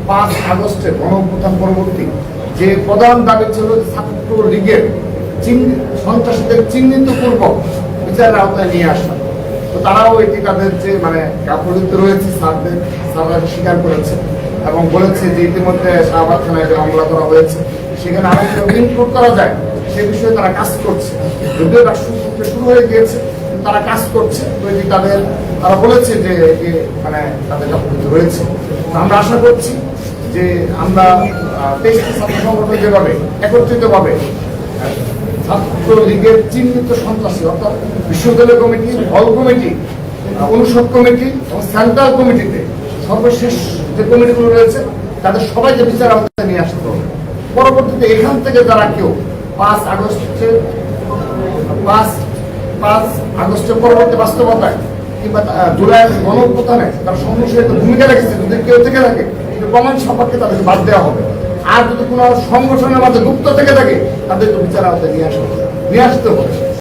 5 আগস্টের গণঅভ্যুত্থান পরবর্তী যে প্রধান দাবি ছিল ছাত্র লীগের সন্ত্রাসীদের চিহ্নিত পূর্বক বিচারের আওতায় নিয়ে আসা, তো তারাও এটি তাদের যে মানে গাফিলতি রয়েছে স্যাররা স্বীকার করেছে এবং বলেছে যে ইতিমধ্যে শাহবাগ থানায় যে মামলা করা হয়েছে সেখানে আরো ইনক্লুড করা যায় সে বিষয়ে তারা কাজ করছে। যদিও রাষ্ট্রপক্ষে শুরু হয়ে গিয়েছে, তারা কাজ করছে। তো এটি তারা বলেছে যে এটি মানে তাদের গাফিলতি রয়েছে। আমরা আশা করছি যে আমরা 23টি ছাত্র সংগঠন যেভাবে একত্রিতভাবে ছাত্র লীগের চিহ্নিত সন্ত্রাসী অর্থাৎ বিশ্ববিদ্যালয় কমিটি, হল কমিটি, অনুষদ কমিটি এবং সেন্ট্রাল কমিটিতে সর্বশেষ যে কমিটিগুলো রয়েছে তাদের সবাইকে বিচার আওতায় নিয়ে আসতে হবে। পরবর্তীতে এখান থেকে যারা কেউ 5 আগস্টের পরবর্তী বাস্তবতায় কিংবা জুলাইয়ের গণঅভ্যুত্থানে তারা সংঘর্ষের ভূমিকা রেখেছে, যদি কেউ থেকে থাকে প্রমাণ সম্পর্কে তাদেরকে বাদ দেওয়া হবে। আর যদি কোনো সংগঠনের মাঝে গুপ্ত থেকে থাকে তাদেরকে বিচার আওতায় নিয়ে আসতে হবে।